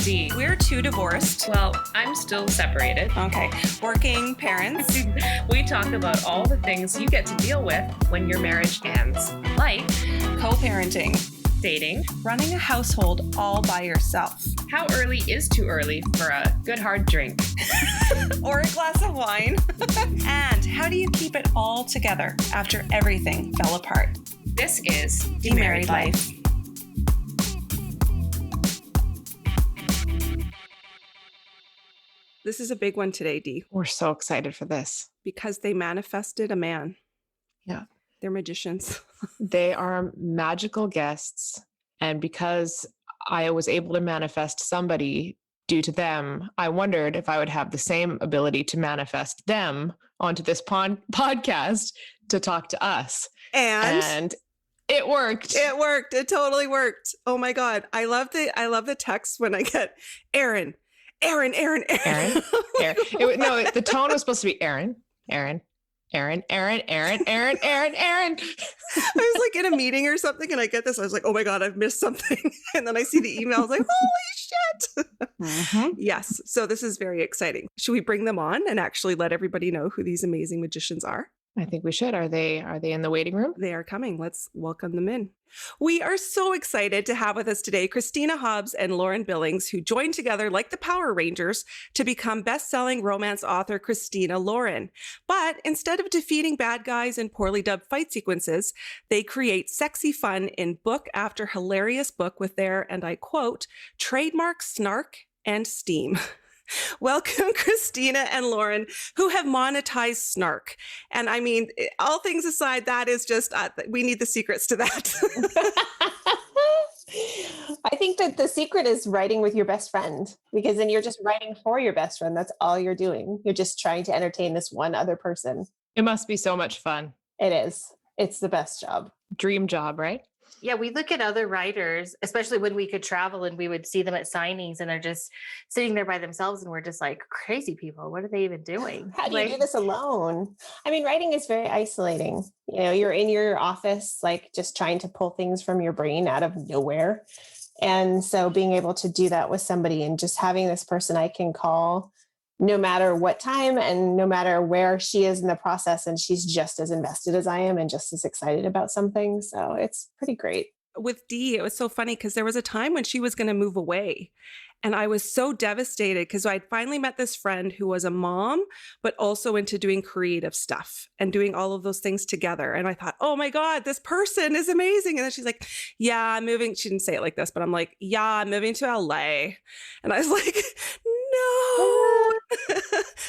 Dee. We're two divorced. Well, I'm still separated. Okay. Working parents. We talk about all the things you get to deal with when your marriage ends, like Co-parenting. dating, Running a household all by yourself. how early is too early for a good hard drink, Or a glass of wine. And how do you keep it all together after everything fell apart? This is Demarried Life. This is a big one today, Dee, We're so excited for this. because they manifested a man. Yeah. They're magicians. They are magical guests. And because I was able to manifest somebody due to them, I wondered if I would have the same ability to manifest them onto this podcast to talk to us. And it worked. it worked. It totally worked. Oh my God. I love the text when I get Erin. Aaron. No, the tone was supposed to be Aaron. I was like in a meeting or something and I get this. I was like, oh my God, I've missed something. And then I see the email. I was like, holy shit. Mm-hmm. Yes. So this is very exciting. Should we bring them on and actually let everybody know who these amazing magicians are? I think we should. Are they in the waiting room? They are coming. Let's welcome them in. We are so excited to have with us today Christina Hobbs and Lauren Billings, who joined together like the Power Rangers to become best-selling romance author Christina Lauren. But instead of defeating bad guys in poorly dubbed fight sequences, they create sexy fun in book after hilarious book with their, and I quote, trademark snark and steam. Welcome, Christina and Lauren, who have monetized snark. And I mean, all things aside, that is just, we need the secrets to that. I think that the secret is writing with your best friend, because then you're just writing for your best friend. That's all you're doing. You're just trying to entertain this one other person. It must be so much fun. It is. It's the best job. Dream job, right? Yeah, we look at other writers, especially when we could travel and we would see them at signings and they're just sitting there by themselves and we're just like, crazy people. What are they even doing? How do you do this alone? I mean, writing is very isolating. You know, you're in your office, like just trying to pull things from your brain out of nowhere. And so being able to do that with somebody and just having this person I can call no matter what time and no matter where she is in the process, and she's just as invested as I am and just as excited about something. So it's pretty great. With Dee, it was so funny because there was a time when she was going to move away. And I was so devastated because I'd finally met this friend who was a mom, but also into doing creative stuff and doing all of those things together. And I thought, oh my God, this person is amazing. And then she's like, yeah, I'm moving. She didn't say it like this, but I'm like, yeah, I'm moving to LA. And I was like, no.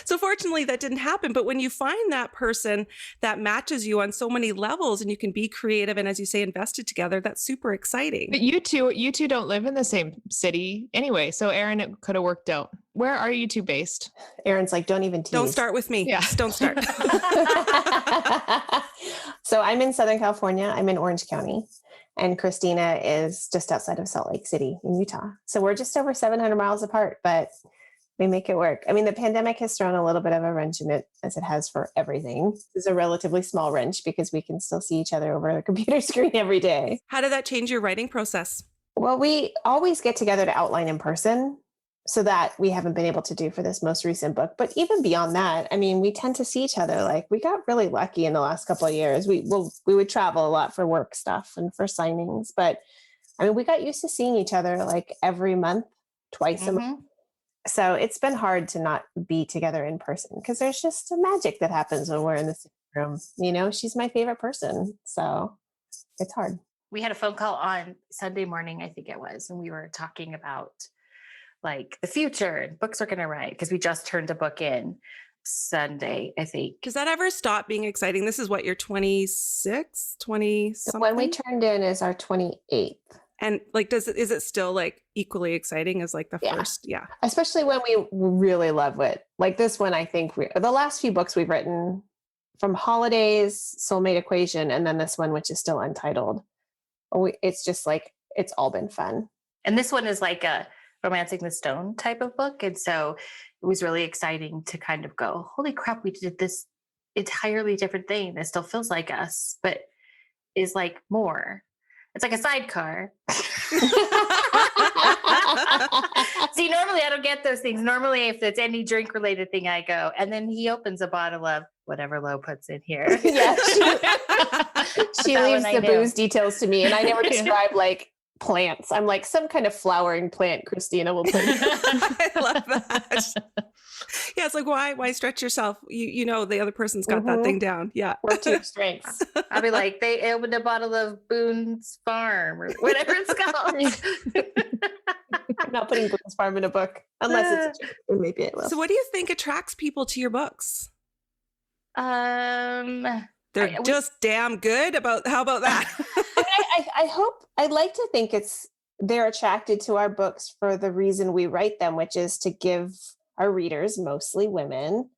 So fortunately that didn't happen. But when you find that person that matches you on so many levels and you can be creative and, as you say, invested together, that's super exciting. But you two don't live in the same city anyway. So Erin, it could have worked out. Where are you two based? Erin's like, don't even tease. Don't start with me. Yeah. Just don't start. So I'm in Southern California. I'm in Orange County. And Christina is just outside of Salt Lake City in Utah. So we're just over 700 miles apart, but we make it work. I mean, the pandemic has thrown a little bit of a wrench in it, as it has for everything. This is a relatively small wrench because we can still see each other over the computer screen every day. How did that change your writing process? Well, we always get together to outline in person, so that we haven't been able to do for this most recent book. But even beyond that, I mean, we tend to see each other. Like, we got really lucky in the last couple of years. We would travel a lot for work stuff and for signings. But I mean, we got used to seeing each other like every month, twice a month. So it's been hard to not be together in person because there's just a magic that happens when we're in the same room. You know, she's my favorite person. So it's hard. We had a phone call on Sunday morning, I think it was, and we were talking about like the future and books are going to write, because we just turned a book in Sunday, I think. Does that ever stop being exciting? This is what, you're 26, 20 something? When we turned in is our 28th. And like, is it still like equally exciting as like the first? Yeah. Especially when we really love it. Like this one, I think the last few books we've written, from Holidays, Soulmate Equation, and then this one, which is still untitled. It's just like, it's all been fun. And this one is like a Romancing the Stone type of book. And so it was really exciting to kind of go, holy crap, we did this entirely different thing that still feels like us, but is like more. It's like a sidecar. See, normally I don't get those things. Normally, if it's any drink related thing, I go. And then he opens a bottle of whatever Lo puts in here. Yeah, she That leaves one I the knew. booze details to me, and I never describe like plants. I'm like some kind of flowering plant Christina will put. I love that. Yeah, it's like why stretch yourself? You know the other person's got that thing down. Yeah. Work to your strengths. I'll be like, they opened a bottle of Boone's Farm or whatever it's called. I'm not putting Boone's Farm in a book unless it's a joke. Or maybe it will. So what do you think attracts people to your books? They're just damn good. How about that? I hope, I'd like to think they're attracted to our books for the reason we write them, which is to give our readers, mostly women,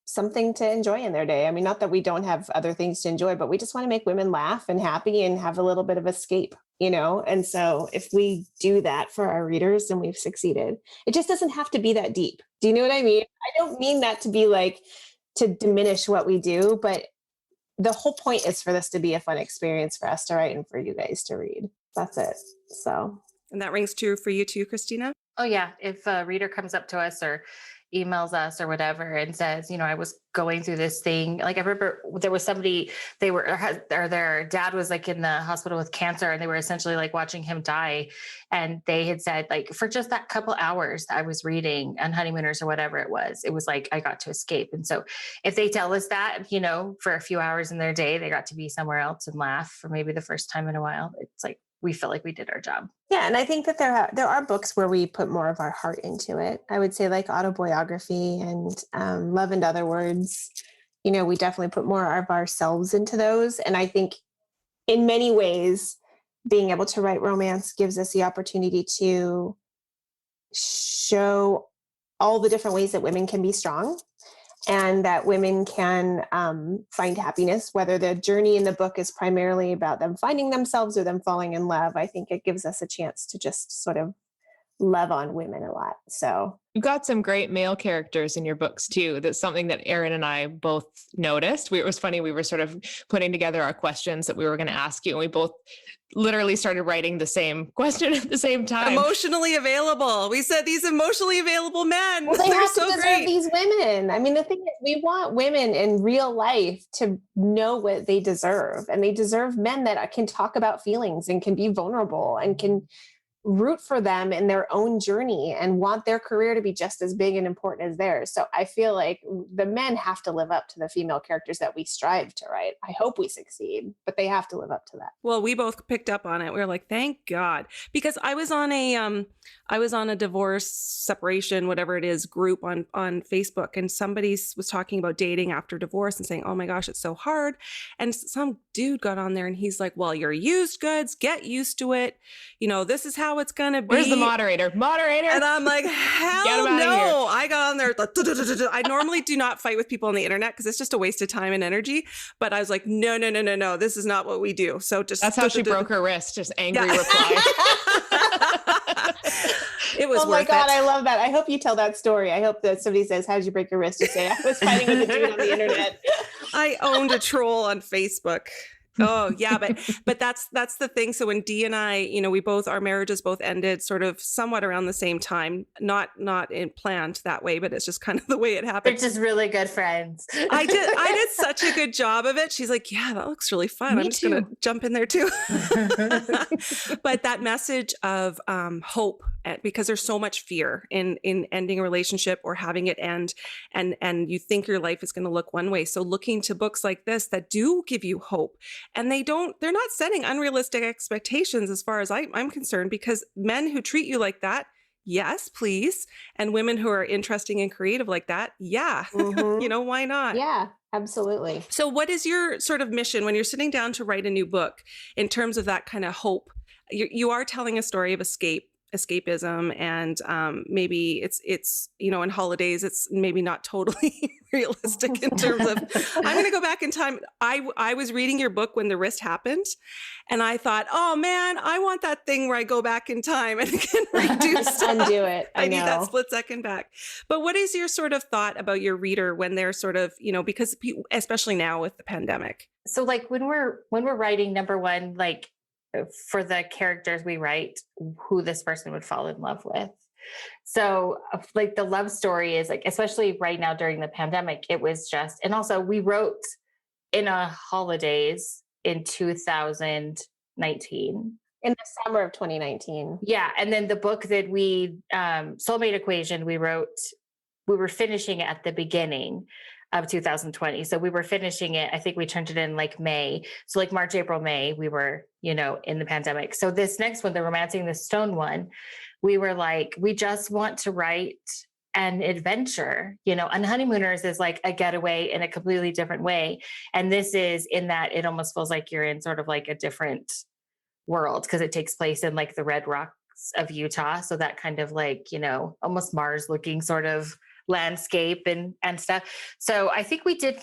something to enjoy in their day. I mean, not that we don't have other things to enjoy, but we just want to make women laugh and happy and have a little bit of escape, you know? And so if we do that for our readers, then we've succeeded. It just doesn't have to be that deep. Do you know what I mean? I don't mean that to be like, to diminish what we do, but the whole point is for this to be a fun experience for us to write and for you guys to read. That's it. So. And that rings true for you too, Christina? Oh yeah. If a reader comes up to us or emails us or whatever and says, you know, I was going through this thing. Like I remember there was somebody, their dad was like in the hospital with cancer and they were essentially like watching him die. And they had said like, for just that couple hours I was reading on Honeymooners or whatever it was like, I got to escape. And so if they tell us that, you know, for a few hours in their day, they got to be somewhere else and laugh for maybe the first time in a while, it's like, we feel like we did our job. Yeah. And I think that there are books where we put more of our heart into it. I would say like autobiography and Love and Other Words, you know, we definitely put more of ourselves into those. And I think in many ways, being able to write romance gives us the opportunity to show all the different ways that women can be strong and that women can find happiness, whether the journey in the book is primarily about them finding themselves or them falling in love. I think it gives us a chance to just sort of love on women a lot. So you've got some great male characters in your books too. That's something that Erin and I both noticed. It was funny. We were sort of putting together our questions that we were going to ask you, and we both literally started writing the same question at the same time. Emotionally available. We said these emotionally available men. well, they They're have so to deserve great. these women. I mean, the thing is, we want women in real life to know what they deserve, and they deserve men that can talk about feelings and can be vulnerable and can root for them in their own journey and want their career to be just as big and important as theirs. So I feel like the men have to live up to the female characters that we strive to write. I hope we succeed, but they have to live up to that. Well, we both picked up on it. We were like, thank God, because I was on a divorce, separation, whatever it is, group on Facebook, and somebody was talking about dating after divorce and saying, oh my gosh, it's so hard. And some dude got on there and he's like, well, you're used goods, get used to it. You know, this is how it's gonna be. Where's the moderator? Moderator. And I'm like, hell no. I got on there. I normally do not fight with people on the internet because it's just a waste of time and energy. But I was like, no. This is not what we do. So just that's how she broke her wrist. Just angry reply. It was oh my worth God, it. I love that. I hope you tell that story. I hope that somebody says, how did you break your wrist? You say, I was fighting with a dude on the internet. I owned a troll on Facebook. Oh yeah, but that's the thing. So when Dee and I, you know, our marriages both ended sort of somewhat around the same time, not planned that way, but it's just kind of the way it happened. They're just really good friends. I did such a good job of it. She's like, yeah, that looks really fun. I'm just gonna jump in there too. But that message of hope, because there's so much fear in ending a relationship or having it end, and you think your life is going to look one way. So looking to books like this that do give you hope. And they're not setting unrealistic expectations as far as I'm concerned, because men who treat you like that, yes, please. And women who are interesting and creative like that, yeah. Mm-hmm. You know, why not? Yeah, absolutely. So what is your sort of mission when you're sitting down to write a new book in terms of that kind of hope? You are telling a story of escapism, and maybe it's you know, in holidays it's maybe not totally realistic in terms of I'm going to go back in time. I was reading your book when the wrist happened, and I thought, oh man, I want that thing where I go back in time and can redo stuff. Undo it. I need know. that split second back. But what is your sort of thought about your reader when they're sort of, you know, because especially now with the pandemic? So like when we're writing, number one, like for the characters we write, who this person would fall in love with. So like the love story is like, especially right now during the pandemic, it was just, and also we wrote in a holidays in 2019. In the summer of 2019. Yeah. And then the book that we, Soulmate Equation, we were finishing it at the beginning of 2020. So we were finishing it. I think we turned it in like May. So like March, April, May, we were, in the pandemic. So this next one, the Romancing the Stone one, we were like, we just want to write an adventure, and Honeymooners is like a getaway in a completely different way. And this is in that it almost feels like you're in sort of like a different world because it takes place in like the Red Rocks of Utah. So that kind of like, almost Mars looking sort of landscape and stuff. So I think we did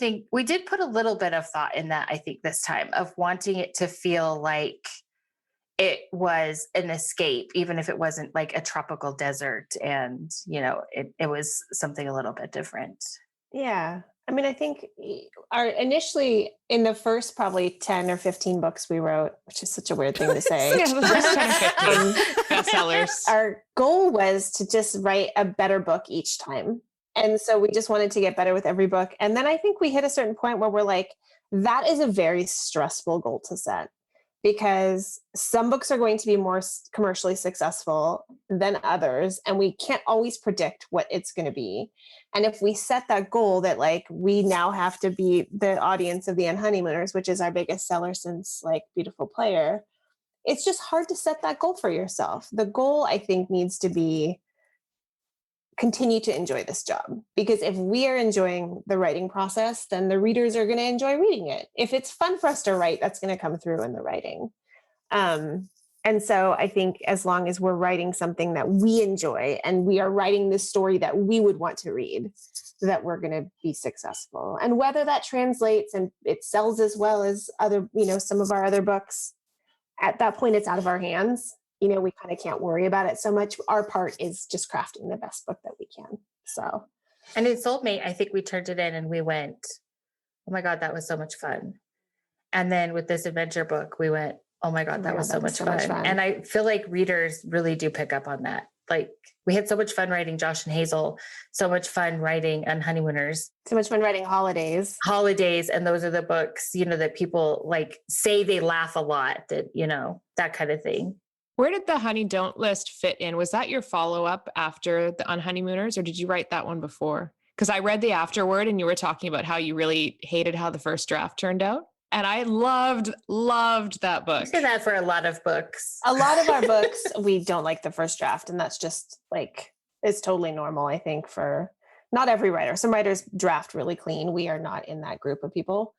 put a little bit of thought in that, I think this time, of wanting it to feel like it was an escape, even if it wasn't like a tropical desert and, it was something a little bit different. Yeah. I mean, I think initially in the first probably 10 or 15 books we wrote, which is such a weird thing to say. Yeah, the first 10 or 15 bestsellers. Our goal was to just write a better book each time. And so we just wanted to get better with every book. And then I think we hit a certain point where we're like, that is a very stressful goal to set, because some books are going to be more commercially successful than others. And we can't always predict what it's going to be. And if we set that goal that like, we now have to be the audience of the Honeymooners, which is our biggest seller since like Beautiful Player, it's just hard to set that goal for yourself. The goal, I think, needs to be continue to enjoy this job, because if we are enjoying the writing process, then the readers are going to enjoy reading it. If it's fun for us to write, that's going to come through in the writing. And so I think as long as we're writing something that we enjoy and we are writing this story that we would want to read, that we're going to be successful. And whether that translates and it sells as well as other, some of our other books, at that point, it's out of our hands. We kind of can't worry about it so much. Our part is just crafting the best book that we can. So, and in Soulmate, I think we turned it in and we went, oh my God, that was so much fun. And then with this adventure book, we went, oh my God, that was so much fun. And I feel like readers really do pick up on that. Like we had so much fun writing Josh and Hazel, so much fun writing Honeymooners. So much fun writing Holidays. And those are the books, that people like say they laugh a lot, that, that kind of thing. Where did the Honey Don't list fit in? Was that your follow-up after the Honeymooners, or did you write that one before? Because I read the afterword and you were talking about how you really hated how the first draft turned out. And I loved that book. I say that for a lot of books. A lot of our books, we don't like the first draft. And that's just like, it's totally normal, I think, for not every writer. Some writers draft really clean. We are not in that group of people.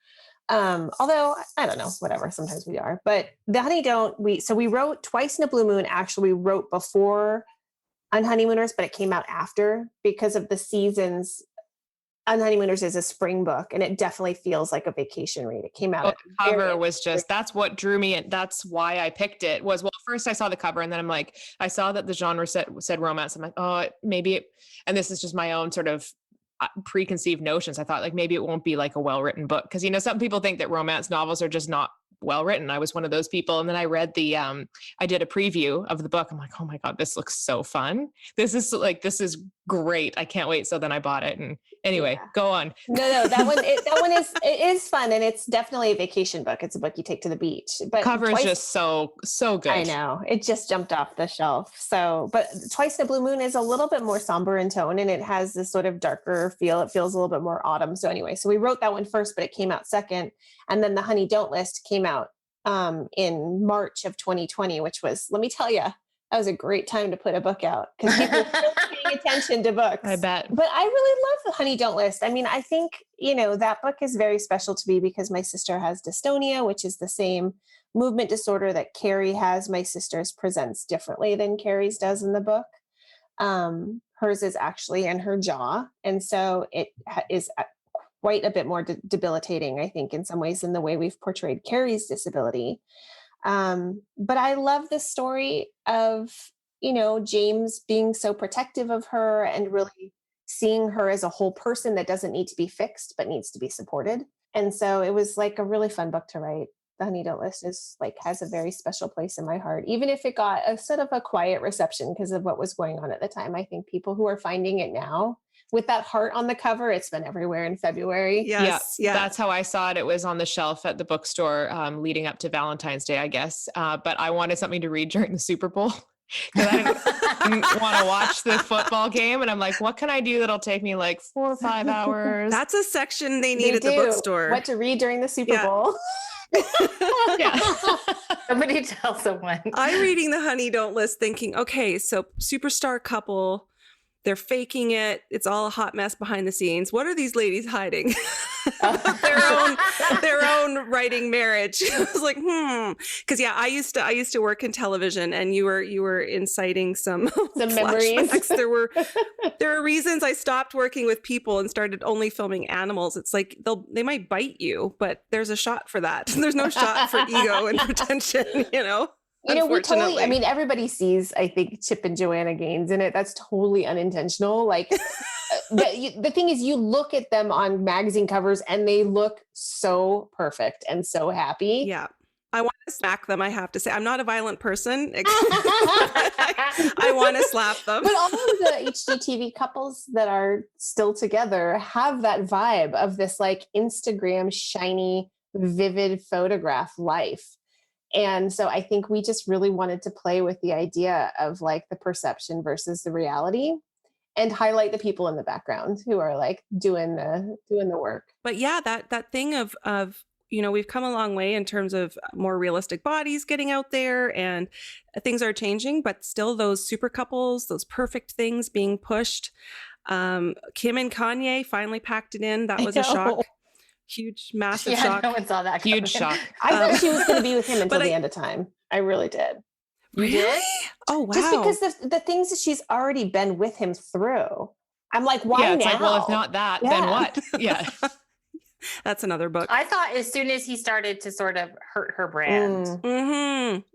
Although I don't know, whatever, sometimes we are, but the Honey Don't, we wrote Twice in a Blue Moon. Actually, we wrote before Honeymooners, but it came out after because of the seasons. Honeymooners is a spring book and it definitely feels like a vacation read. It came out. The cover was just, that's what drew me in. That's why I picked it was, well, first I saw the cover and then I'm like, I saw that the genre said romance. I'm like, oh, maybe, and this is just my own sort of preconceived notions. I thought like maybe it won't be like a well-written book because some people think that romance novels are just not well written. I was one of those people, and then I read I did a preview of the book. I'm like, oh my God, this looks so fun. This is great. I can't wait. So then I bought it, and anyway, go on. No, that one it is fun, and it's definitely a vacation book. It's a book you take to the beach. But cover is just so good. I know, it just jumped off the shelf. So, but Twice in a Blue Moon is a little bit more somber in tone, and it has this sort of darker feel. It feels a little bit more autumn. So anyway, so we wrote that one first, but it came out second, and then the Honey Don't list came out in March of 2020, which was, let me tell you, that was a great time to put a book out because people were still paying attention to books. I bet. But I really love the Honey Don't list. I mean, I think, that book is very special to me because my sister has dystonia, which is the same movement disorder that Carrie has. My sister's presents differently than Carrie's does in the book. Hers is actually in her jaw. And so it is quite a bit more debilitating, I think, in some ways than the way we've portrayed Carrie's disability. But I love the story of, James being so protective of her and really seeing her as a whole person that doesn't need to be fixed, but needs to be supported. And so it was like a really fun book to write. The Honey Don't List is like, has a very special place in my heart, even if it got a sort of a quiet reception because of what was going on at the time. I think people who are finding it now with that heart on the cover, it's been everywhere in February. Yes. Yeah, Yeah. that's how I saw it. It was on the shelf at the bookstore leading up to Valentine's Day, I guess. But I wanted something to read during the Super Bowl because I didn't want to watch the football game. And I'm like, what can I do that'll take me like 4 or 5 hours? That's a section they need They at the do. bookstore. What to read during the Super Yeah. Bowl. Yeah. Somebody tell someone. I'm reading the Honey Don't List thinking, okay, so superstar couple, they're faking it. It's all a hot mess behind the scenes. What are these ladies hiding? their own writing marriage. I was like, because I used to work in television, and you were inciting some memories. flashbacks. There are reasons I stopped working with people and started only filming animals. It's like they might bite you, but there's a shot for that. There's no shot for ego and pretension, you know. You know, we totally, I mean, everybody sees, I think, Chip and Joanna Gaines in it. That's totally unintentional. Like, the thing is, you look at them on magazine covers and they look so perfect and so happy. Yeah. I want to smack them, I have to say. I'm not a violent person. I want to slap them. But all of the HGTV couples that are still together have that vibe of this like Instagram shiny, vivid photograph life. And so I think we just really wanted to play with the idea of like the perception versus the reality, and highlight the people in the background who are like doing the work. But yeah, that thing of we've come a long way in terms of more realistic bodies getting out there, and things are changing, but still those super couples, those perfect things being pushed. Kim and Kanye finally packed it in. That was a shock. Huge, massive shock. No one saw that. Huge shock. I thought she was going to be with him until the end of time. I really did. You did? Oh, wow. Just because the things that she's already been with him through. I'm like, why it's now? like, well, if not that, then what? Yeah. That's another book. I thought as soon as he started to sort of hurt her brand,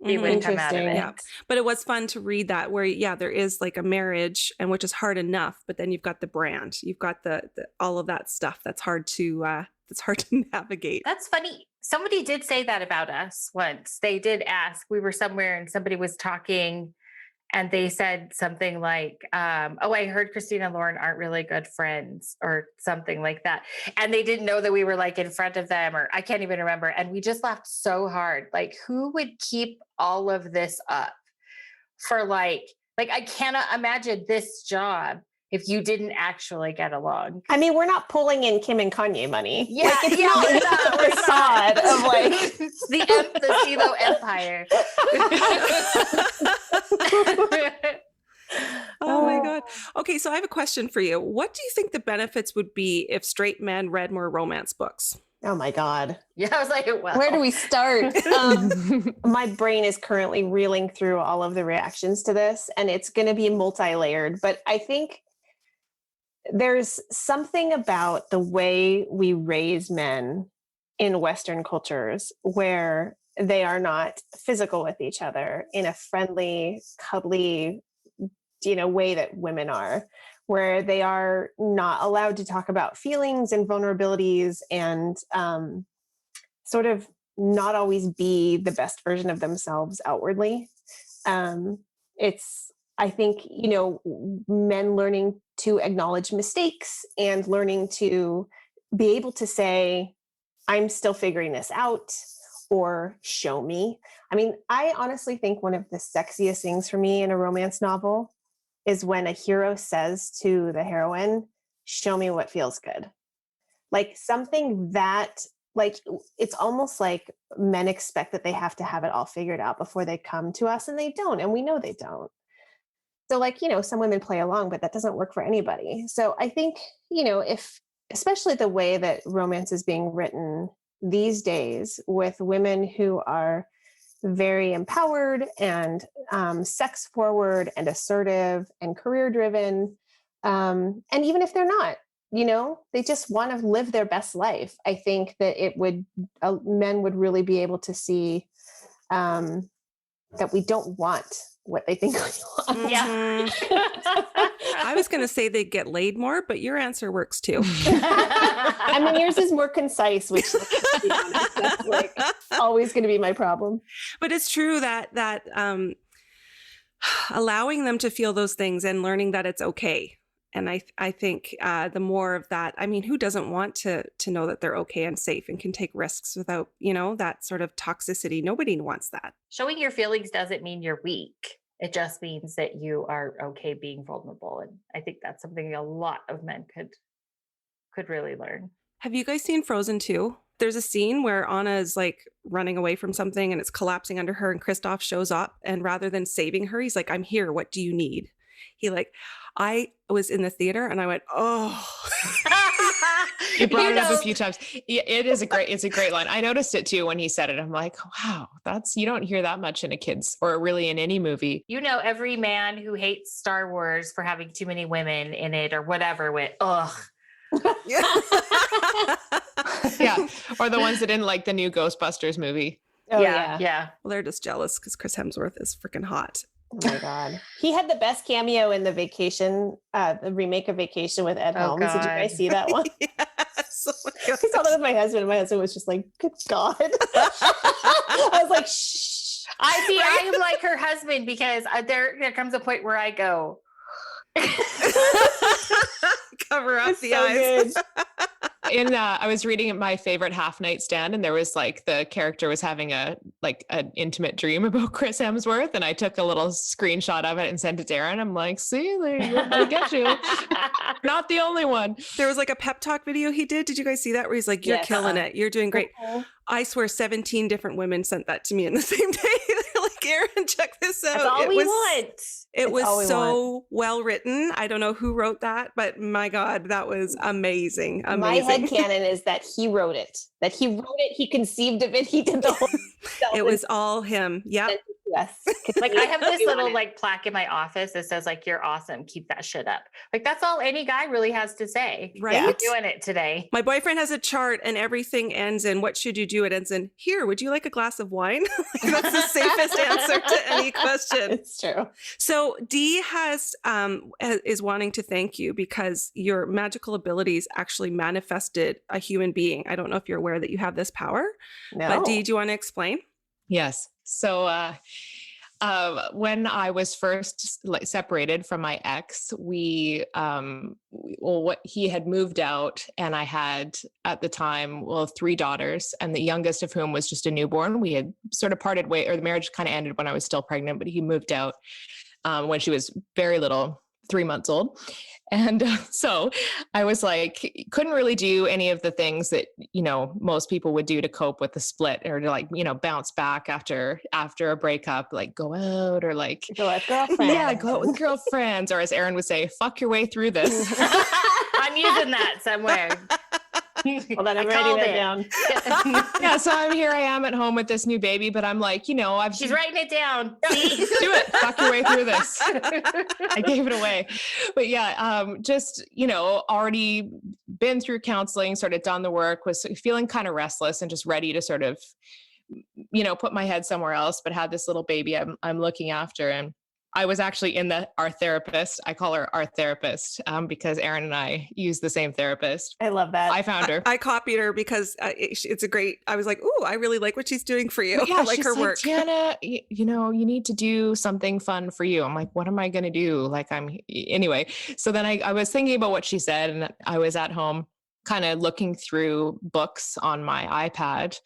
he would come out of it. Yeah. But it was fun to read that where, there is like a marriage, and which is hard enough, but then you've got the brand, you've got the all of that stuff that's hard to navigate. That's funny. Somebody did say that about us once. They did ask, we were somewhere and somebody was talking and they said something like, I heard Christina Lauren aren't really good friends or something like that. And they didn't know that we were like in front of them, or I can't even remember. And we just laughed so hard. Like, who would keep all of this up for like I cannot imagine this job if you didn't actually get along. I mean, we're not pulling in Kim and Kanye money. Yeah, like, it's not the facade of like the CeeLo empire. Oh my God. Okay, so I have a question for you. What do you think the benefits would be if straight men read more romance books? Oh my God. Yeah, I was like, well, where do we start? My brain is currently reeling through all of the reactions to this, and it's going to be multi-layered, but I think there's something about the way we raise men in Western cultures where they are not physical with each other in a friendly, cuddly, way that women are, where they are not allowed to talk about feelings and vulnerabilities and sort of not always be the best version of themselves outwardly. I think, men learning to acknowledge mistakes and learning to be able to say, I'm still figuring this out, or show me. I mean, I honestly think one of the sexiest things for me in a romance novel is when a hero says to the heroine, show me what feels good. Like something that, like, it's almost like men expect that they have to have it all figured out before they come to us, and they don't, and we know they don't. So like, some women play along, but that doesn't work for anybody. So I think, if, especially the way that romance is being written these days with women who are very empowered and sex forward and assertive and career driven. And even if they're not, they just want to live their best life. I think that men would really be able to see that we don't want what they think we want. Yeah. I was going to say they get laid more, but your answer works too. I mean, yours is more concise, which let's be honest, that's like always going to be my problem. But it's true that allowing them to feel those things and learning that it's okay. And I think the more of that, I mean, who doesn't want to know that they're okay and safe and can take risks without, that sort of toxicity? Nobody wants that. Showing your feelings doesn't mean you're weak. It just means that you are okay being vulnerable. And I think that's something a lot of men could really learn. Have you guys seen Frozen 2? There's a scene where Anna is like running away from something and it's collapsing under her, and Kristoff shows up, and rather than saving her, he's like, "I'm here. What do you need?" I was in the theater and I went, "Oh." You brought it up a few times. It's a great line. I noticed it too when he said it. I'm like, wow, you don't hear that much in a kid's or really in any movie. Every man who hates Star Wars for having too many women in it or whatever went, ugh. Yeah. Or the ones that didn't like the new Ghostbusters movie. Oh, yeah. Well, they're just jealous because Chris Hemsworth is freaking hot. Oh my God. He had the best cameo in the remake of Vacation with Ed Helms. God. Did you guys see that one? Yes. Oh my I saw that with my husband, and my husband was just like, good God. I was like, shh. I am like her husband, because there comes a point where I go, cover up It's the so eyes. good. I was reading My Favorite Half Night Stand, and there was like the character was having an intimate dream about Chris Hemsworth, and I took a little screenshot of it and sent it to Erin. I'm like, see, I get you. Not the only one. There was like a pep talk video he did. Did you guys see that? Where he's like, "You're Yes. killing it. You're doing great." I swear 17 different women sent that to me in the same day. They're like, "Erin, check this out." That's all we want. It was all we so well written. I don't know who wrote that, but my God, that was amazing. My headcanon is that he wrote it. He conceived of it. He did the whole It was all him. Yep. Yes. Like, I have this little like plaque in my office that says like, "You're awesome. Keep that shit up." Like, that's all any guy really has to say. Right? We're doing it today. My boyfriend has a chart and everything ends in, "What should you do?" It ends in, "Here, would you like a glass of wine?" Like, that's the safest answer to any question. It's true. So Dee is wanting to thank you because your magical abilities actually manifested a human being. I don't know if you're aware that you have this power, No. but Dee, do you want to explain? Yes. So when I was first separated from my ex, he had moved out, and I had at the time, 3 daughters, and the youngest of whom was just a newborn. We had sort of parted ways, or the marriage kind of ended when I was still pregnant, but he moved out when she was very little, 3 months old. And so I was like, couldn't really do any of the things that, most people would do to cope with the split, or to bounce back after a breakup, like go out or like Go with girlfriends. Yeah, go out with girlfriends. Or as Erin would say, fuck your way through this. I'm using that somewhere. Hold on, I'm I writing called that it. down. Yeah, so I am at home with this new baby, but I'm like, She's writing it down. See? do it. Fuck your way through this. I gave it away. But yeah, just, already been through counseling, sort of done the work, was feeling kind of restless and just ready to sort of, put my head somewhere else, but had this little baby I'm looking after. And I was actually in our therapist. I call her our therapist because Erin and I use the same therapist. I love that. I found her. I copied her because it's a great, I was like, "Ooh, I really like what she's doing for you." Yeah, I like she's her work. Tiana, you need to do something fun for you. I'm like, what am I going to do? Anyway. So then I was thinking about what she said, and I was at home kind of looking through books on my iPad,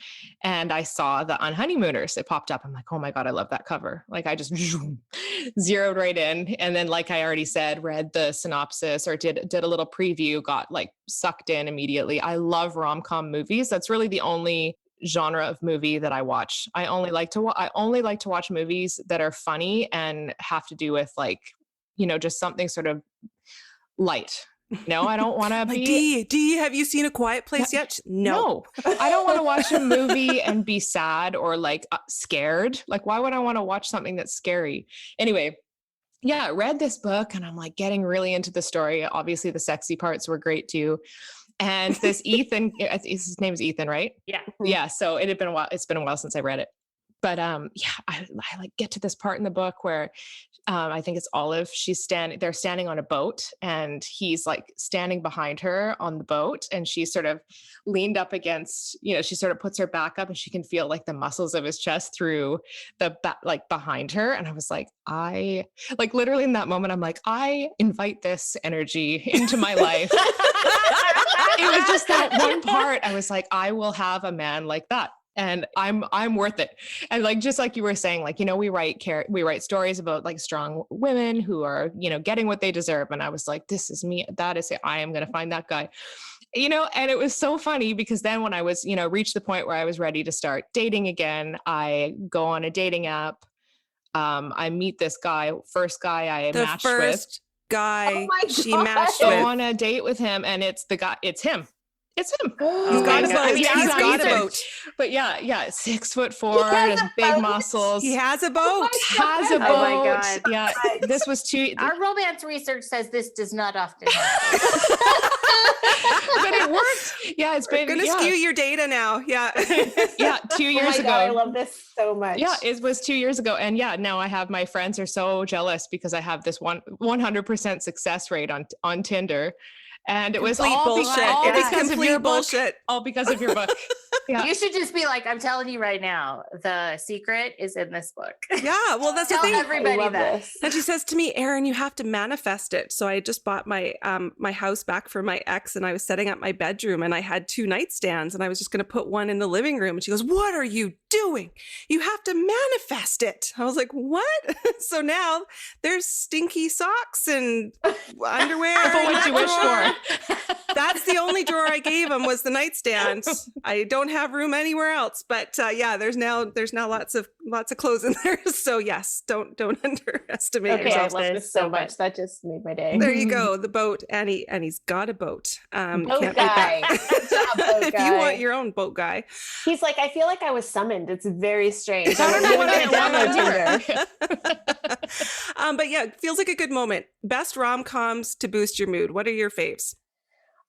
and I saw the Unhoneymooners. It popped up. I'm like, oh my God, I love that cover. Like, I just zeroed right in. And then, like I already said, read the synopsis or did a little preview, got like sucked in immediately. I love rom-com movies. That's really the only genre of movie that I watch. I only like to watch movies that are funny and have to do with like, just something sort of light. No, I don't want to be. Dee, have you seen A Quiet Place yet? No. I don't want to watch a movie and be sad or like scared. Like, why would I want to watch something that's scary? Anyway, yeah, I read this book and I'm like getting really into the story. Obviously, the sexy parts were great too. And this Ethan, his name is Ethan, right? Yeah. Yeah. So it's been a while since I read it. But yeah, I like get to this part in the book where I think it's Olive. They're standing on a boat and he's like standing behind her on the boat and she's sort of leaned up against, she sort of puts her back up and she can feel like the muscles of his chest through the back, like behind her. And I was like, literally in that moment, I'm like, I invite this energy into my life. It was just that one part. I was like, I will have a man like that. And I'm worth it. And like, just like you were saying, like, we write stories about like strong women who are, getting what they deserve. And I was like, this is me. That is it. I am going to find that guy, and it was so funny because then when I was, reached the point where I was ready to start dating again, I go on a dating app. I meet this guy, first guy I matched with. The first guy she matched Go with. on a date with him. And it's him. It's him. He's got a boat. He's got a boat. But yeah, 6'4", has big muscles. He has a boat. Has a boat. Oh my God. Yeah, this was too. Our romance research says this does not often happen. But it worked. Yeah, it's been. We're gonna skew your data now. Yeah. Yeah, 2 years ago. God, I love this so much. Yeah, it was 2 years ago, and yeah, now I have my friends are so jealous because I have this 100% success rate on Tinder. And it was all bullshit. because of your bullshit. All because of your book. Yeah. You should just be like, I'm telling you right now, the secret is in this book. Yeah, well, that's Tell the thing. everybody that. And she says to me, Erin, you have to manifest it. So I just bought my my house back for my ex, and I was setting up my bedroom, and I had 2 nightstands, and I was just going to put one in the living room. And she goes, "What are you doing? You have to manifest it." I was like, "What?" So now there's stinky socks and underwear. What you wish for? That's the only drawer I gave him was the nightstand. I don't have room anywhere else, but yeah, there's now lots of clothes in there. So yes, don't underestimate Okay, I yourself. love this so much. That just made my day. There you go, the boat, and he's got a boat. Boat can't beat guy. that. Good job, boat If guy. you want your own boat guy, He's like, I feel like I was summoned. It's very strange. I don't know what I download Tinder. want. but yeah, it feels like a good moment. Best rom-coms to boost your mood. What are your faves?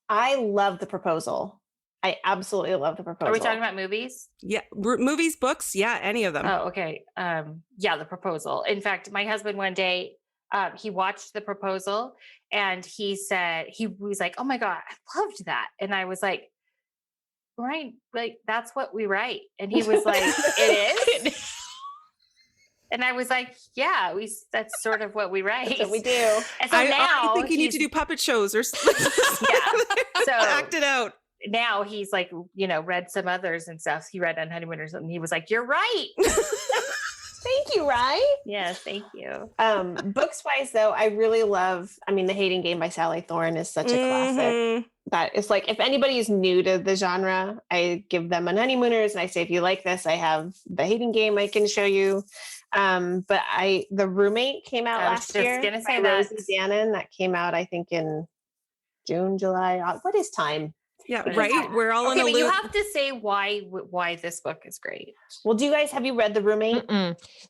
I love The Proposal. I absolutely love The Proposal. Are we talking about movies? Yeah, movies, books, yeah, any of them. Oh, okay. Yeah, The Proposal. In fact, my husband one day, he watched The Proposal and he was like, "Oh my God, I loved that." And I was like, "Right, like that's what we write." And he was like, "It is?" And I was like, "Yeah, that's sort of what we write." That's what we do. And so I think you need to do puppet shows or something. Yeah. So act it out. Now he's like, read some others and stuff. He read On Honeymooners and he was like, "You're right." Thank you, right? Yes, thank you. Books wise though, I really love, The Hating Game by Sally Thorne is such a classic. That is like, if anybody is new to the genre, I give them On Honeymooners and I say, if you like this, I have The Hating Game I can show you. But The Roommate came out last year. Gonna say by that. Rosie Danon. That came out, I think, in June, July. What is time? Yeah, But right. We're all in Okay, a but loop. you have to say why this book is great. Well, have you read The Roommate?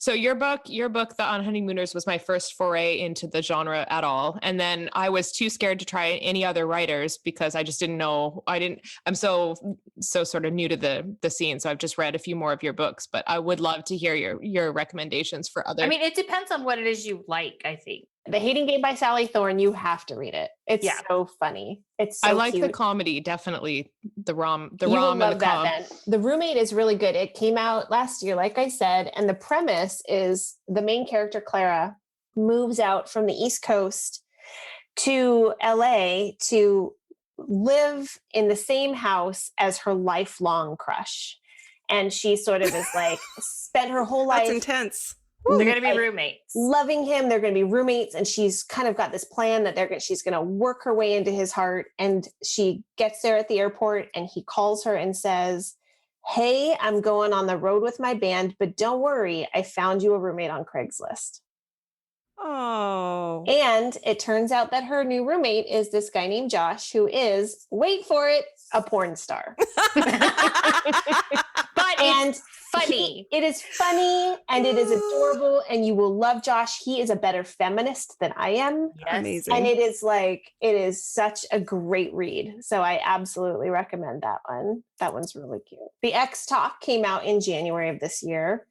So your book, The On Honeymooners was my first foray into the genre at all. And then I was too scared to try any other writers because I just didn't know. I'm so sort of new to the scene. So I've just read a few more of your books, but I would love to hear your recommendations for other. It depends on what it is you like, I think. The Hating Game by Sally Thorne, you have to read it. It's so funny. It's so I like cute. the comedy, definitely. The rom You will and love the com. that, Ben. The Roommate is really good. It came out last year, like I said, and the premise is the main character, Clara, moves out from the East Coast to LA to live in the same house as her lifelong crush. And she sort of is like, spent her whole life. That's intense. They're going to be roommates. Loving him. They're going to be roommates. And she's kind of got this plan that she's going to work her way into his heart. And she gets there at the airport and he calls her and says, "Hey, I'm going on the road with my band, but don't worry. I found you a roommate on Craigslist." Oh. And it turns out that her new roommate is this guy named Josh, who is, wait for it, a porn star. But funny. It is funny and it is adorable and you will love Josh. He is a better feminist than I am. Yes. Amazing. And it is such a great read. So I absolutely recommend that one. That one's really cute. The X Talk came out in January of this year.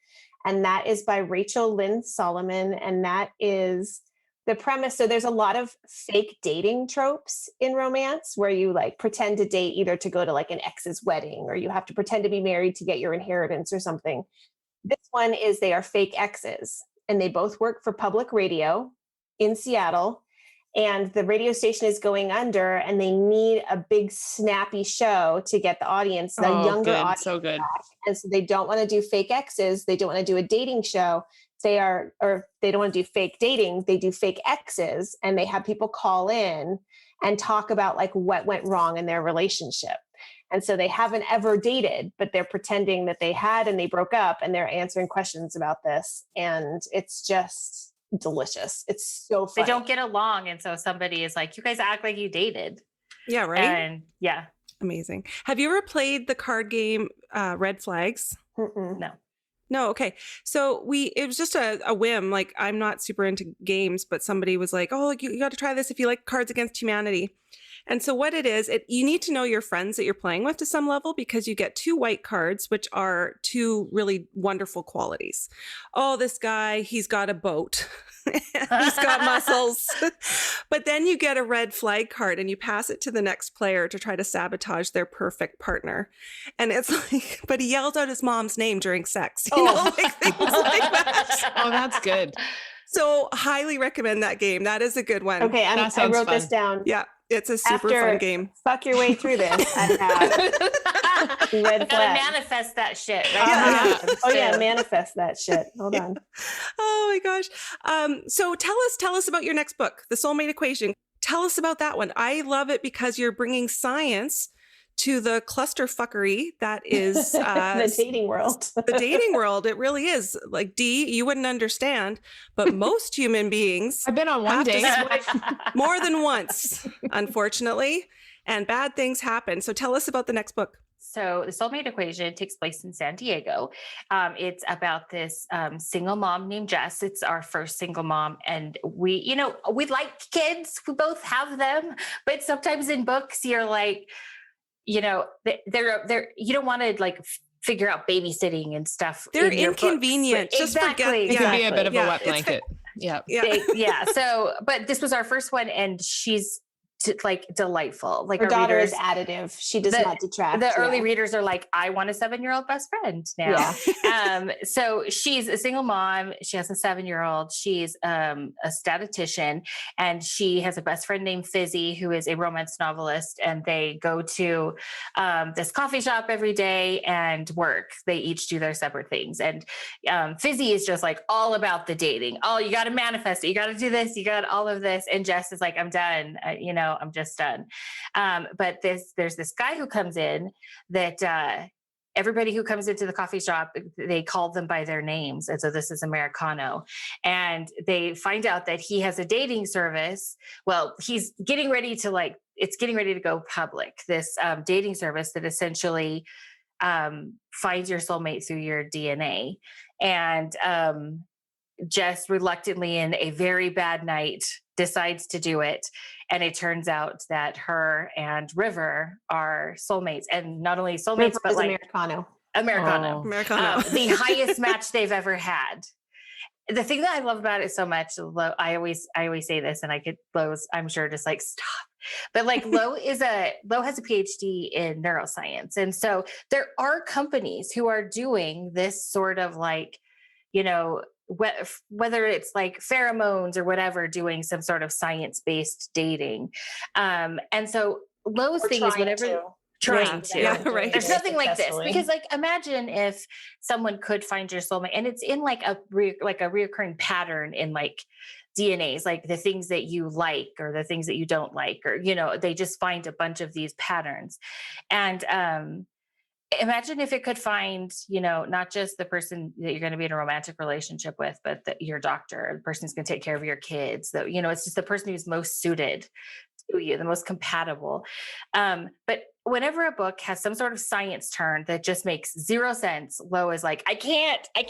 And that is by Rachel Lynn Solomon. And that is the premise. So there's a lot of fake dating tropes in romance where you like pretend to date either to go to like an ex's wedding, or you have to pretend to be married to get your inheritance or something. This one is they are fake exes, and they both work for public radio in Seattle. And the radio station is going under, and they need a big snappy show to get the audience, the younger audience. So good. Back. And so they don't want to do fake exes. They don't want to do a dating show. They don't want to do fake dating. They do fake exes, and they have people call in and talk about like what went wrong in their relationship. And so they haven't ever dated, but they're pretending that they had, and they broke up, and they're answering questions about this. And it's just delicious. It's so funny. They don't get along. And so somebody is like, you guys act like you dated. Yeah, right? And yeah. Amazing. Have you ever played the card game Red Flags? No. No, okay. So it was just a whim. Like, I'm not super into games, but somebody was like, oh, you got to try this if you like Cards Against Humanity. And so what it is, you need to know your friends that you're playing with to some level, because you get 2 white cards, which are 2 really wonderful qualities. Oh, this guy, he's got a boat. He's got muscles. But then you get a red flag card, and you pass it to the next player to try to sabotage their perfect partner. And it's like, but he yelled out his mom's name during sex. You know, like things like that. Oh, that's good. So highly recommend that game. That is a good one. Okay, I wrote this down. Yeah, it's a super fun game. Fuck your way through this. I have red Gotta flag. manifest that shit, right? Oh yeah, manifest that shit. Hold on. Oh my gosh. So tell us about your next book, The Soulmate Equation. Tell us about that one. I love it because you're bringing science to the clusterfuckery that is the dating world. The dating world. It really is. Like, Dee, you wouldn't understand, but most human beings I've been on one date more than once, unfortunately, and bad things happen. So tell us about the next book. So the Soulmate Equation takes place in San Diego. It's about this single mom named Jess. It's our first single mom. And we like kids. We both have them. But sometimes in books, you're like, they're you don't want to like figure out babysitting and stuff. They're inconvenient. Just exactly. It can be a bit of a wet blanket. Yeah. So, but this was our first one, and she's delightful. Like, her daughter is additive. She does not detract. The early readers are like, I want a 7-year-old best friend now. Yeah. So she's a single mom. She has a 7-year-old. She's a statistician, and she has a best friend named Fizzy, who is a romance novelist. And they go to this coffee shop every day and work. They each do their separate things. And Fizzy is just like all about the dating. Oh, you got to manifest it. You got to do this. You got all of this. And Jess is like, I'm done. I'm just done. But there's this guy who comes in that everybody who comes into the coffee shop, they call them by their names. And so this is Americano. And they find out that he has a dating service. Well, he's getting ready to it's getting ready to go public. This dating service that essentially finds your soulmate through your DNA. And Jess reluctantly, in a very bad night, decides to do it. And it turns out that her and River are soulmates, and not only soulmates, River but is like Americano. The highest match they've ever had. The thing that I love about it so much, I always say this, and Lo's, I'm sure, just like, stop. But like Lo has a PhD in neuroscience. And so there are companies who are doing this sort of like, whether it's like pheromones or whatever, doing some sort of science-based dating. And so Lo's thing is whatever. Trying to. Yeah, right. There's nothing like this, because like, imagine if someone could find your soulmate, and it's in like a reoccurring pattern in like DNAs, like the things that you like or the things that you don't like, or, they just find a bunch of these patterns. And, imagine if it could find, not just the person that you're going to be in a romantic relationship with, but your doctor, the person who's going to take care of your kids, it's just the person who's most suited to you, the most compatible. But whenever a book has some sort of science turn that just makes zero sense, Lo is like, I can't, I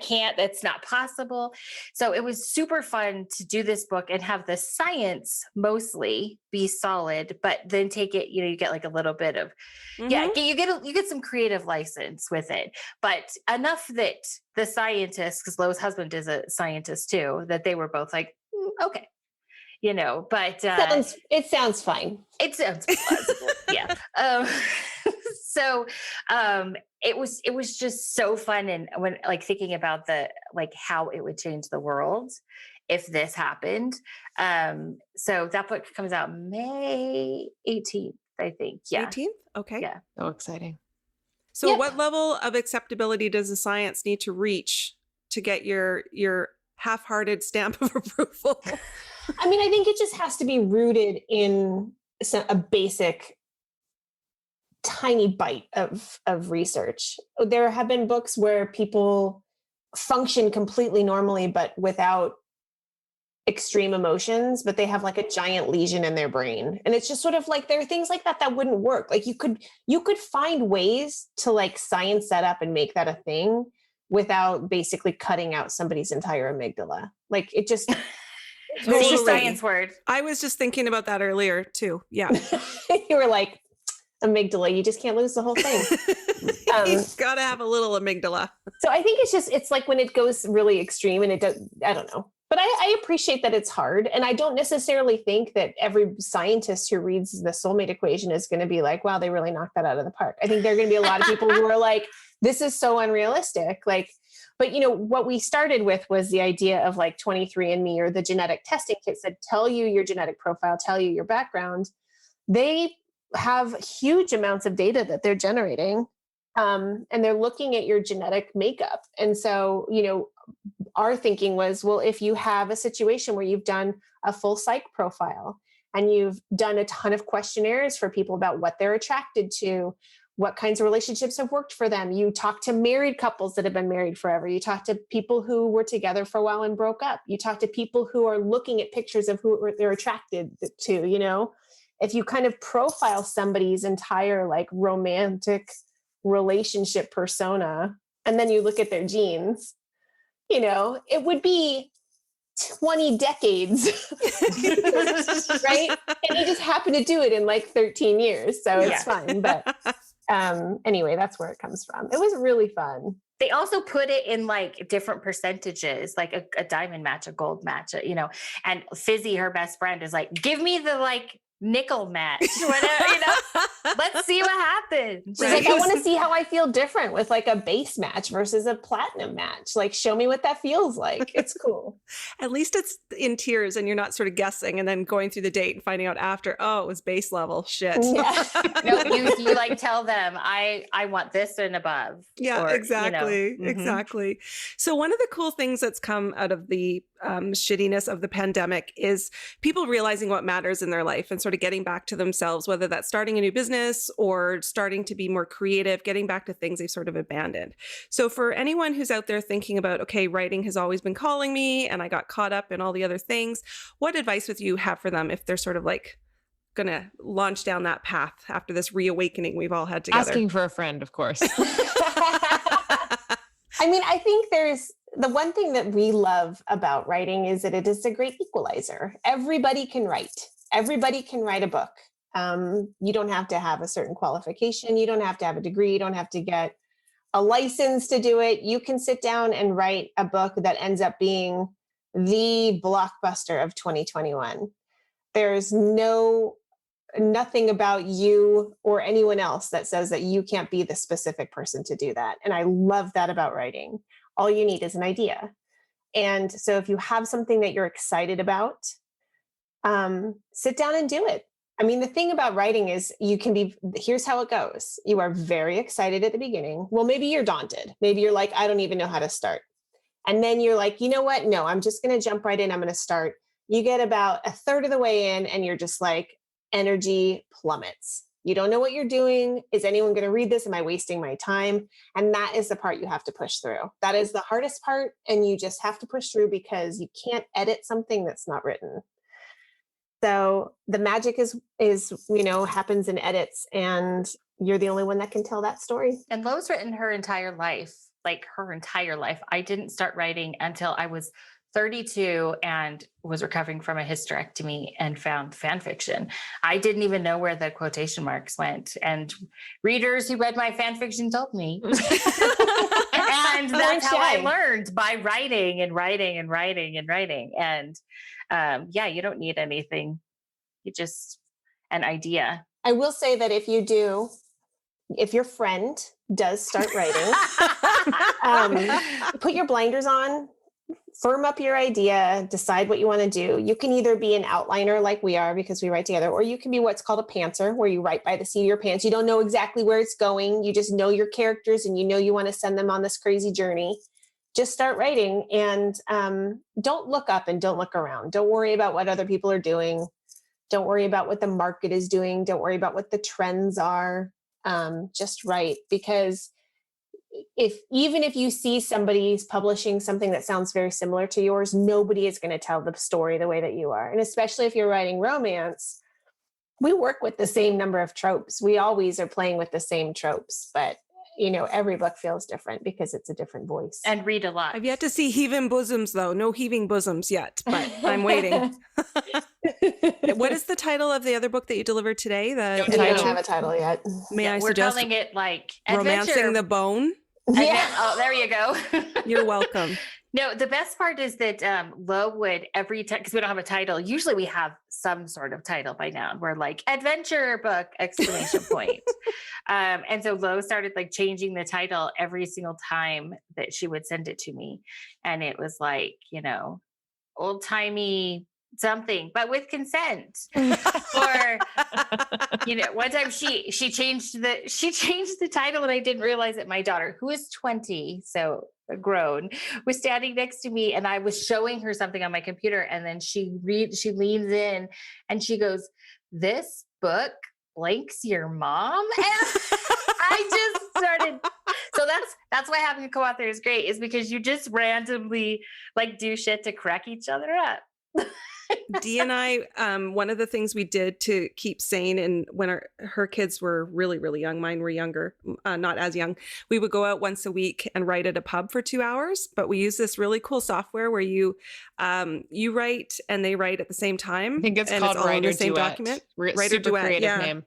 can't, that's not possible. So it was super fun to do this book and have the science mostly be solid, but then take it, you get like a little bit of, you get some creative license with it, but enough that the scientists, because Lo's husband is a scientist too, that they were both like, okay. But it sounds fine. It sounds plausible. Yeah. So it was just so fun. And when like thinking about how it would change the world if this happened. So that book comes out May 18th, I think. Yeah. 18th? Okay. Yeah. So exciting. So what level of acceptability does the science need to reach to get your half-hearted stamp of approval? I mean, I think it just has to be rooted in a basic tiny bite of research. There have been books where people function completely normally, but without extreme emotions, but they have like a giant lesion in their brain. And it's just sort of like, there are things like that wouldn't work. Like you could find ways to like science that up and make that a thing without basically cutting out somebody's entire amygdala. Like it just... There's a science word. I was just thinking about that earlier too. Yeah. You were like, amygdala, you just can't lose the whole thing. You've got to have a little amygdala. So I think it's like when it goes really extreme and it does, I don't know. But I appreciate that it's hard. And I don't necessarily think that every scientist who reads the Soulmate Equation is going to be like, wow, they really knocked that out of the park. I think there are going to be a lot of people who are like, this is so unrealistic. Like, but what we started with was the idea of like 23andMe or the genetic testing kits that tell you your genetic profile, tell you your background. They have huge amounts of data that they're generating. And they're looking at your genetic makeup. And so, our thinking was, well, if you have a situation where you've done a full psych profile and you've done a ton of questionnaires for people about what they're attracted to, what kinds of relationships have worked for them. You talk to married couples that have been married forever. You talk to people who were together for a while and broke up. You talk to people who are looking at pictures of who they're attracted to, If you kind of profile somebody's entire like romantic relationship persona, and then you look at their genes, it would be 20 decades, right? And you just happen to do it in like 13 years. So it's fine. But anyway, that's where it comes from. It was really fun. They also put it in like different percentages, like a diamond match, a gold match, and Fizzy, her best friend, is like, give me the like nickel match, whatever, let's see what happens. She's like, I want to see how I feel different with like a base match versus a platinum match. Like, show me what that feels like. It's cool. At least it's in tiers and you're not sort of guessing and then going through the date and finding out after, oh, it was base level. Shit. Yeah. No, you like tell them I want this and above. Yeah, or, exactly. Exactly. So one of the cool things that's come out of the shittiness of the pandemic is people realizing what matters in their life and sort of getting back to themselves, whether that's starting a new business or starting to be more creative, getting back to things they've sort of abandoned. So for anyone who's out there thinking about, okay, writing has always been calling me and I got caught up in all the other things, what advice would you have for them if they're sort of like going to launch down that path after this reawakening we've all had together? Asking for a friend, of course. I mean, I think there's the one thing that we love about writing is that it is a great equalizer. Everybody can write. Everybody can write a book. You don't have to have a certain qualification. You don't have to have a degree. You don't have to get a license to do it. You can sit down and write a book that ends up being the blockbuster of 2021. There's nothing about you or anyone else that says that you can't be the specific person to do that. And I love that about writing. All you need is an idea. And so if you have something that you're excited about, sit down and do it. I mean, the thing about writing is here's how it goes. You are very excited at the beginning. Well, maybe you're daunted. Maybe you're like, I don't even know how to start. And then you're like, you know what? No, I'm just going to jump right in. I'm going to start. You get about a third of the way in and you're just like, energy plummets. You don't know what you're doing. Is anyone going to read this? Am I wasting my time? And that is the part you have to push through. That is the hardest part. And you just have to push through because you can't edit something that's not written. So the magic is, happens in edits, and you're the only one that can tell that story. And Lo's written her entire life, like her entire life. I didn't start writing until I was 32 and was recovering from a hysterectomy and found fan fiction. I didn't even know where the quotation marks went. And readers who read my fan fiction told me. And that's how I learned, by writing and writing and writing and writing. And you don't need anything. You just an idea. I will say that if your friend does start writing, put your blinders on, firm up your idea, decide what you want to do. You can either be an outliner like we are because we write together, or you can be what's called a pantser, where you write by the seat of your pants. You don't know exactly where it's going. You just know your characters and you want to send them on this crazy journey. Just start writing, and don't look up and don't look around. Don't worry about what other people are doing. Don't worry about what the market is doing. Don't worry about what the trends are. Just write, because even if you see somebody's publishing something that sounds very similar to yours, nobody is going to tell the story the way that you are. And especially if you're writing romance, we work with the same number of tropes. We always are playing with the same tropes, but every book feels different because it's a different voice. And read a lot. I've yet to see heaving bosoms, though. No heaving bosoms yet, but I'm waiting. What is the title of the other book that you delivered today? I don't have a title yet. May I we're suggest calling it like Romancing the Bone? Yeah. Oh, there you go. You're welcome. No, the best part is that Lo would every time, because we don't have a title. Usually we have some sort of title by now. We're like adventure book ! And so Lo started like changing the title every single time that she would send it to me, and it was like old timey something, but with consent. Or one time she changed the title, and I didn't realize that my daughter, who is 20, so grown, was standing next to me, and I was showing her something on my computer, and then she leans in and she goes, "This book blanks your mom." And I just started. So that's why having a co-author is great, is because you just randomly like do shit to crack each other up. Dee and I, one of the things we did to keep sane, and when her kids were really, really young, mine were younger, not as young, we would go out once a week and write at a pub for 2 hours. But we use this really cool software where you write and they write at the same time. I think it's called all Writer in the same Duet. document. Writer Duet, creative name.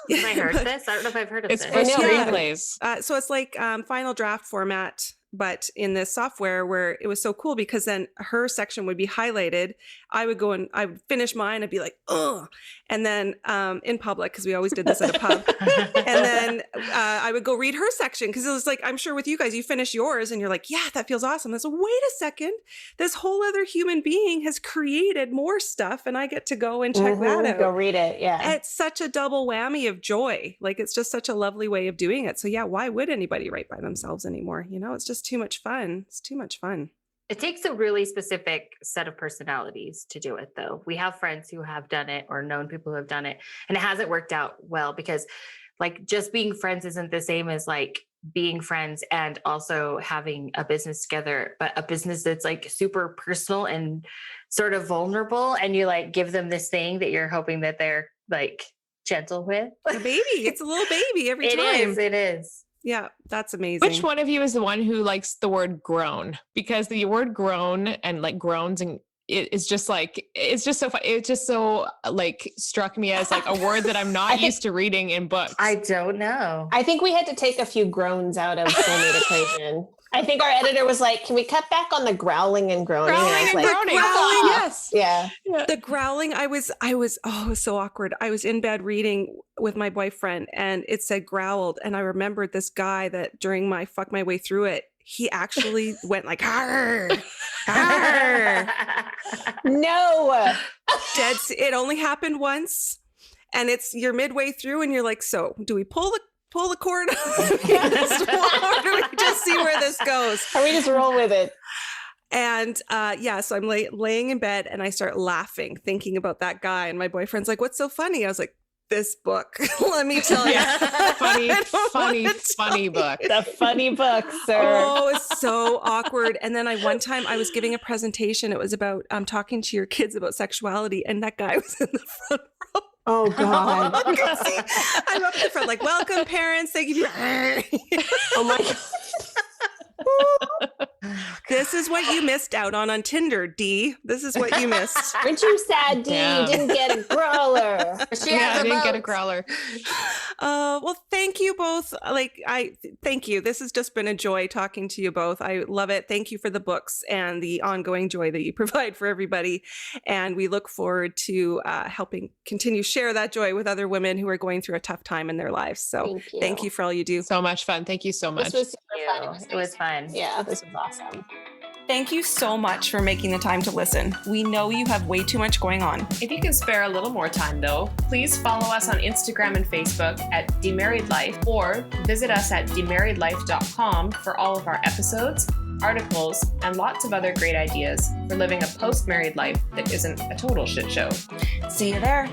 Have I heard this? I don't know if I've heard of It's this. for screenplays. So it's like final draft format, but in this software, where it was so cool because then her section would be highlighted. I would go and I would finish mine. I'd be like, ugh. And then in public, because we always did this at a pub. And then I would go read her section, because it was like, I'm sure with you guys, you finish yours and you're like, yeah, that feels awesome. And so wait a second, this whole other human being has created more stuff, and I get to go and check that out. Go read it. Yeah. It's such a double whammy of joy. Like, it's just such a lovely way of doing it. So yeah, why would anybody write by themselves anymore? It's just too much fun. It's too much fun. It takes a really specific set of personalities to do it, though. We have friends who have done it, or known people who have done it, and it hasn't worked out well, because like just being friends isn't the same as like being friends and also having a business together, but a business that's like super personal and sort of vulnerable. And you like give them this thing that you're hoping that they're like gentle with. A baby. It's a little baby every time. It is. Yeah, that's amazing. Which one of you is the one who likes the word groan? Because the word groan and like groans, and it's just like, it's just so fun. It just so like struck me as like a word that I'm not used to reading in books. I don't know. I think we had to take a few groans out of Soulmate Equation. I think our editor was like, can we cut back on the growling and groaning? Growling and I was and like, groaning. Yes. Yeah. The growling, it was so awkward. I was in bed reading with my boyfriend, and it said growled. And I remembered this guy that during my fuck my way through it, he actually went like, "Arr, arr." No. It only happened once, and you're midway through and you're like, so do we pull the cord or do we just see where this goes? Or we just roll with it. And so I'm laying in bed and I start laughing, thinking about that guy. And my boyfriend's like, "What's so funny?" I was like, this book. Let me tell you. funny book. The funny book, sir. Oh, it's so awkward. And then one time I was giving a presentation. It was about talking to your kids about sexuality, and that guy was in the front row. Oh God. I'm up in the front, like, welcome, parents. Thank you. Oh my God. This is what you missed out on Tinder, Dee. This is what you missed. Aren't you sad, Dee? Yeah. You didn't get a growler. I didn't get a growler. Well, thank you both. Thank you. This has just been a joy talking to you both. I love it. Thank you for the books and the ongoing joy that you provide for everybody. And we look forward to helping continue share that joy with other women who are going through a tough time in their lives. So thank you for all you do. So much fun. Thank you so much. This was super fun. It was fun. Yeah, this was awesome. Thank you so much for making the time to listen. We know you have way too much going on. If you can spare a little more time, though, please follow us on Instagram and Facebook at Demarried Life, or visit us at demarriedlife.com for all of our episodes, articles, and lots of other great ideas for living a post-married life that isn't a total shit show. See you there.